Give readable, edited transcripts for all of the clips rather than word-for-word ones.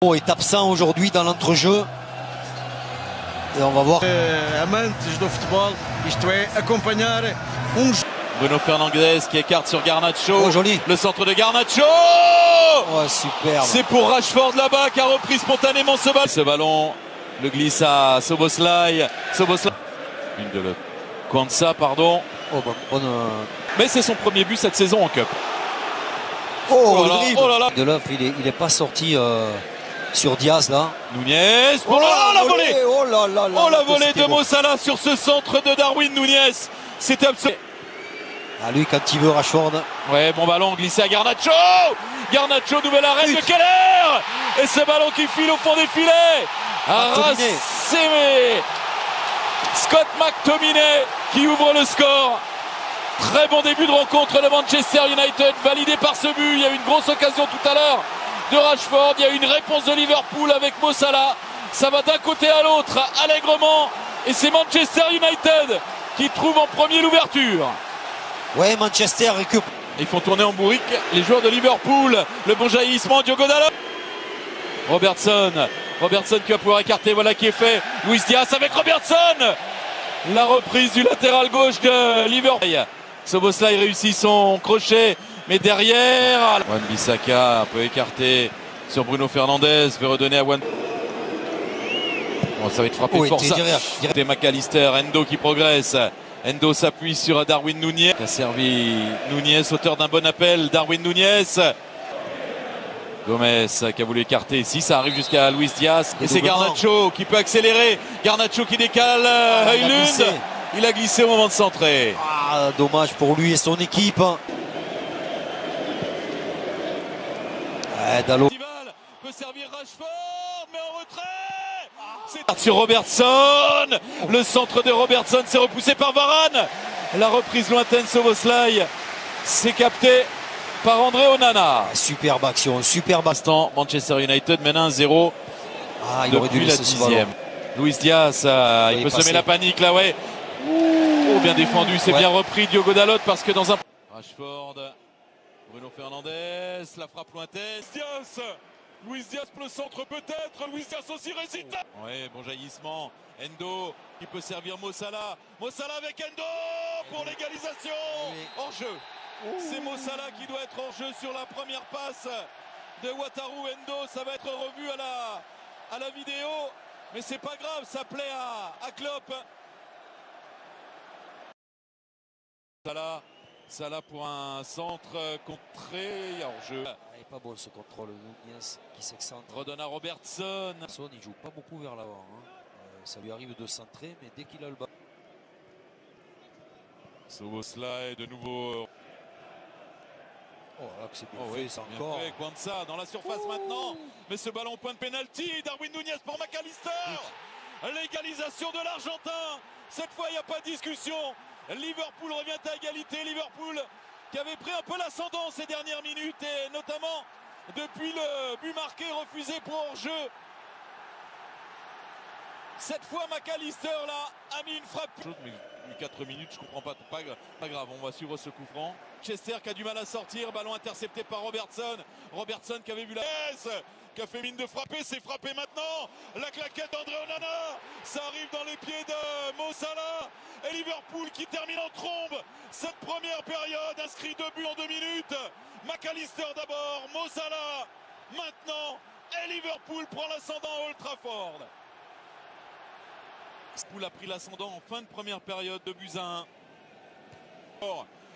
Est absent aujourd'hui dans l'entrejeu. Et on va voir. Amantes do futebol, isto é, acompanhar Bruno Fernandes qui écarte sur Garnacho. Oh, joli. Le centre de Garnacho. Oh, superbe. C'est pour Rashford là-bas qui a repris spontanément ce ballon. Ce ballon le glisse à Szoboszlai. Une de le Kwanza, pardon. Oh, bonne. Mais c'est son premier but cette saison en Cup. Oh, là là, oh là là. Deleuve, il est pas sorti sur Diaz là. Nunez. Oh là là, la volée. Oh là là là. Oh la volée de Mo Salah sur ce centre de Darwin Nunez. C'était absolument. Ah, lui quand il veut Rashford. Ouais, bon ballon glissé à Garnacho. Garnacho, nouvelle arrêt de Keller. Et ce ballon qui file au fond des filets. Scott McTominay qui ouvre le score. Très bon début de rencontre de Manchester United, validé par ce but. Il y a eu une grosse occasion tout à l'heure de Rashford. Il y a eu une réponse de Liverpool avec Mo Salah. Ça va d'un côté à l'autre, allègrement. Et c'est Manchester United qui trouve en premier l'ouverture. Ouais, Manchester récupère. Ils font tourner en bourrique les joueurs de Liverpool. Le bon jaillissement, Diogo Dalot. Robertson qui va pouvoir écarter, voilà qui est fait. Luis Diaz avec Robertson. La reprise du latéral gauche de Liverpool. Szoboszlai réussit son crochet, mais derrière Wan-Bissaka un peu écarté sur Bruno Fernandes, veut redonner à Wan. Bon, ça va être frappé fort ça. C'était McAllister, Endo qui progresse. Endo s'appuie sur Darwin Nunez. Qui a servi Nunez, auteur d'un bon appel. Darwin Nunez. Gomez qui a voulu écarter ici, ça arrive jusqu'à Luis Diaz. Et c'est Garnacho qui peut accélérer. Garnacho qui décale Højlund. Il a glissé au moment de centrer. Ah, dommage pour lui et son équipe. Dalot peut servir Rashford, mais en retrait. C'est sur Robertson. Le centre de Robertson s'est repoussé par Varane. La reprise lointaine, Szoboszlai. C'est capté par André Onana. Superbe action, superbe instant. Manchester United mène 1-0. Ah, il aurait dû laisser ce ballon. Luis Diaz, il peut semer la panique là, ouais. Oh, bien défendu, c'est bien repris Diogo Dalot parce que dans un. Rashford, Bruno Fernandes, la frappe lointaine. Luis Diaz pour le centre peut-être. Luis Diaz aussi résiste. Ouais, bon jaillissement. Endo qui peut servir Mo Salah. Mo Salah avec Endo pour l'égalisation. Hors jeu. C'est Mo Salah qui doit être hors jeu sur la première passe de Wataru Endo. Ça va être revu à la vidéo, mais c'est pas grave, ça plaît à Klopp. Salah pour un centre contré hors jeu. Il n'est pas bon ce contrôle, Nunez qui s'excentre. Redonne à Robertson. Il joue pas beaucoup vers l'avant. Ça lui arrive de centrer, mais dès qu'il a le ballon. Szoboszlai de nouveau. Oh là que c'est bien fait, c'est encore. Kwanza dans la surface maintenant. Mais ce ballon au point de pénalty. Darwin Nunez pour McAllister. L'égalisation de l'Argentin. Cette fois il n'y a pas de discussion. Liverpool revient à égalité. Liverpool qui avait pris un peu l'ascendant ces dernières minutes et notamment depuis le but marqué refusé pour hors-jeu. Cette fois McAllister là a mis une frappe. Mais 4 minutes, je comprends pas grave, on va suivre ce coup franc. Chester qui a du mal à sortir, ballon intercepté par Robertson. Robertson qui avait vu la qui a fait mine de frapper, c'est frappé maintenant. La claquette d'André Onana, ça arrive dans les pieds de Mo Salah. Et Liverpool qui termine en trombe cette première période, inscrit 2 buts en 2 minutes. McAllister d'abord, Mo Salah maintenant, et Liverpool prend l'ascendant à Old Trafford. Liverpool a pris l'ascendant en fin de première période, 2-1.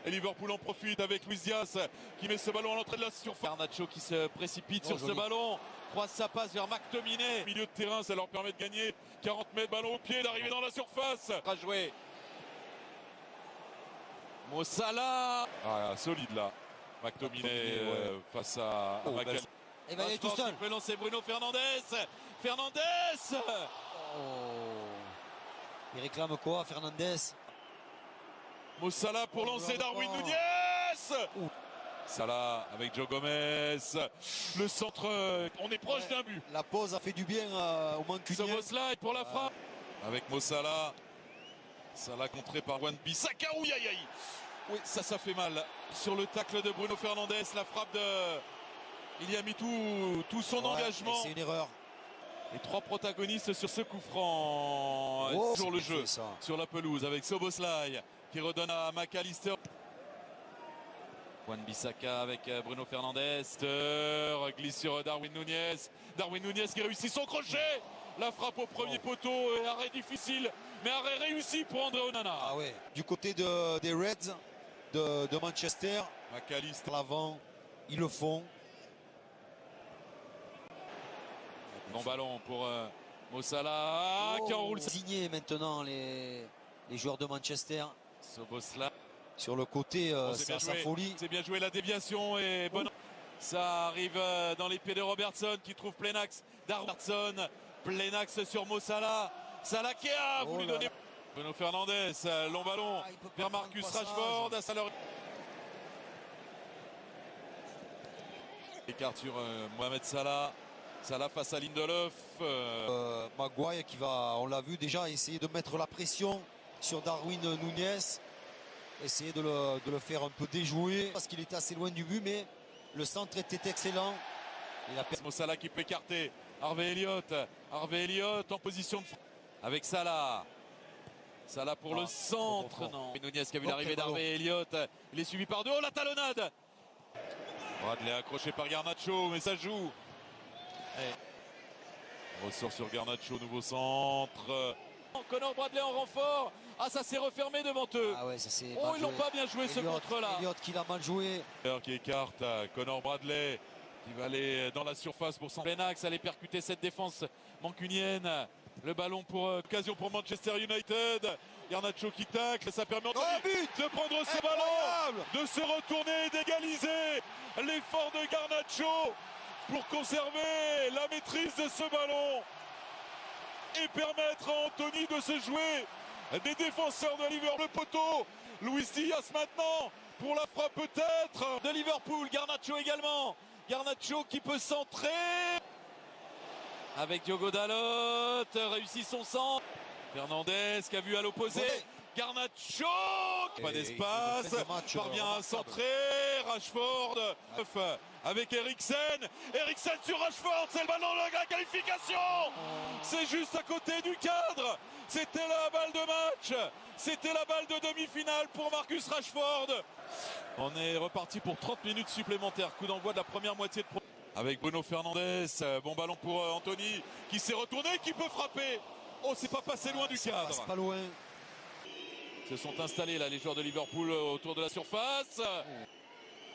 Et Liverpool en profite avec Luis Diaz qui met ce ballon à l'entrée de la surface. Garnacho qui se précipite sur ce ballon, croise sa passe vers McTominay. Milieu de terrain, ça leur permet de gagner 40 mètres, ballon au pied, d'arriver dans la surface. À jouer. Mo Salah. Ah, solide là. McTominay face à Magal. Il va aller tout seul. Il peut lancer Bruno Fernandes. Il réclame quoi, Fernandes? Mo Salah pour lancer Darwin Nunez. Salah avec Joe Gomez. Le centre, on est proche d'un but. La pause a fait du bien au Mancunien. Szoboszlai pour la frappe. Avec Mo Salah. Salah contré par Wan-Bissaka. Oui, aïe, aïe. Oui, ça fait mal. Sur le tacle de Bruno Fernandes, la frappe Il y a mis tout son engagement. C'est une erreur. Les 3 protagonistes sur ce coup franc sur le jeu, sur la pelouse, avec Szoboszlai qui redonne à McAllister. Wan-Bissaka avec Bruno Fernandes, glisse sur Darwin Núñez. Darwin Núñez qui réussit son crochet. La frappe au premier poteau, et arrêt difficile, mais arrêt réussi pour André Onana. Ah ouais. Du côté des Reds de Manchester, McAllister à l'avant, ils le font. Bon ballon pour Mo Salah qui enroule. Signé maintenant les joueurs de Manchester. Szoboszlai. Sur le côté, c'est sa folie. C'est bien joué la déviation et bon. Ça arrive dans les pieds de Robertson qui trouve plein axe. Robertson, plein axe sur Mo Salah. Salah qui a voulu donner. Bruno Fernandes, long ballon vers Marcus Rashford. À Salah. Écart sur Mohamed Salah. Salah face à Lindelof. Maguire qui va, on l'a vu déjà, essayer de mettre la pression sur Darwin Núñez. Essayer de le faire un peu déjouer parce qu'il était assez loin du but, mais le centre était excellent. Mo Salah qui peut écarter. Harvey Elliott en position de avec Salah. Salah pour le centre. Non. Núñez qui a vu l'arrivée d'Harvey Elliott. Il est suivi par deux. Oh, la talonnade. Bradley accroché par Garnacho, mais ça joue. Ressort sur Garnacho, nouveau centre. Conor Bradley en renfort. Ah, ça s'est refermé devant eux. Ah ouais, ça c'est. Oh, ils n'ont pas bien joué ce contre-là. Elliott qui l'a mal joué. Qui écarte Conor Bradley qui va aller dans la surface pour son plein axe, aller percuter cette défense mancunienne. Le ballon pour occasion pour Manchester United. Garnacho qui tacle, ça permet de prendre ce ballon, de se retourner et d'égaliser. L'effort de Garnacho pour conserver la maîtrise de ce ballon et permettre à Anthony de se jouer des défenseurs de Liverpool. Le poteau, Luis Diaz maintenant pour la frappe peut-être de Liverpool. Garnacho également. Garnacho qui peut centrer avec Diogo Dalot, réussit son centre. Fernandez qui a vu à l'opposé. Garnacho, pas d'espace, parvient à centrer. Rashford avec Eriksen. Eriksen sur Rashford, c'est le ballon de la qualification. C'est juste à côté du cadre. C'était la balle de match. C'était la balle de demi-finale pour Marcus Rashford. On est reparti pour 30 minutes supplémentaires. Coup d'envoi de la première moitié de avec Bruno Fernandes. Bon ballon pour Anthony qui s'est retourné, qui peut frapper. Oh, c'est pas passé loin du cadre. C'est pas loin. Se sont installés là les joueurs de Liverpool autour de la surface.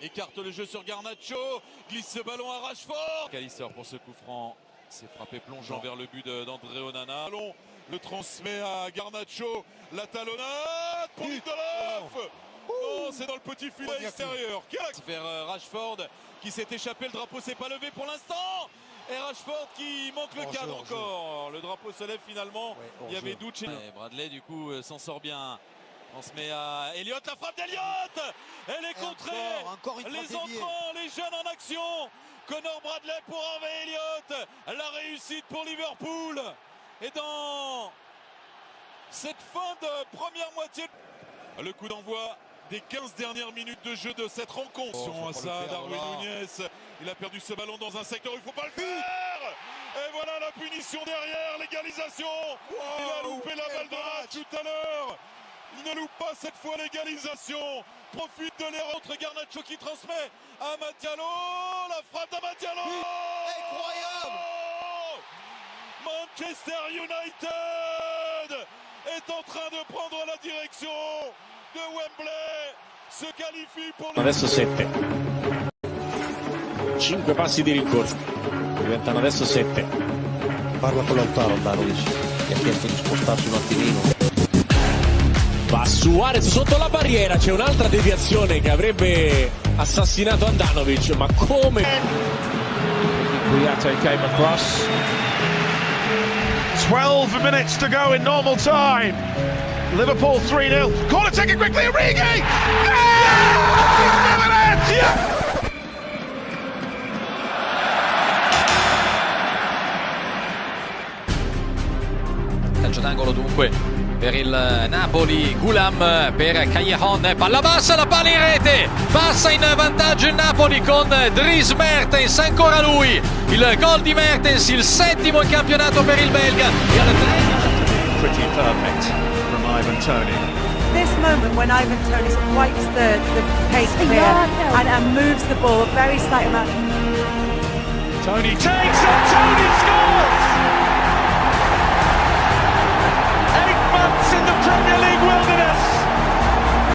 Écarte le jeu sur Garnacho. Glisse ce ballon à Rashford. McAllister pour ce coup franc. C'est frappé plongeant vers le but d'André Onana. Le transmet à Garnacho. La talonnade pour Lindelof. Oh, c'est dans le petit filet extérieur. Vers Rashford qui s'est échappé. Le drapeau s'est pas levé pour l'instant. Et Rashford qui manque le cadre encore. Le drapeau se lève finalement. Il y avait doute chez Bradley du coup s'en sort bien. On se met à Elliott, la frappe d'Elliott. Elle est contrée. Encore les entrants, les jeunes en action. Conor Bradley pour Harvey Elliott. La réussite pour Liverpool. Et dans cette fin de première moitié, le coup d'envoi des 15 dernières minutes de jeu de cette rencontre. Darwin Núñez, il a perdu ce ballon dans un secteur où il ne faut pas le faire. Et voilà la punition derrière, l'égalisation. Il a loupé la balle de match tout à l'heure. Il ne loupe pas cette fois l'égalisation. Profite de l'erreur entre Garnacho qui transmet à Amad Diallo. La frappe d'Amad Diallo. Incroyable. Manchester United est en train de prendre la direction de Wembley, se qualifie pour le... Adesso 7 5 passi di rincorsa, diventano adesso 7. Parla con Lautaro Andanovic che ha chiesto di spostarsi un attimino. Va Suarez sotto la barriera, c'è un'altra deviazione che avrebbe assassinato Andanovic, ma come? Kouyaté came across. 12 minutes to go in normal time. Liverpool 3-0. Corner taken quickly. Origi! Calcio d'angolo dunque per il Napoli, Gulam per Callejon, palla bassa, la palla in rete, passa in vantaggio il Napoli con Dries Mertens, ancora lui, il gol di Mertens, il 7° in campionato per il belga. Pretty perfect from Ivan Toney. This moment when Ivan Toney sort of wipes the paint clear and moves the ball a very slight amount. Toney takes it, Toney scores!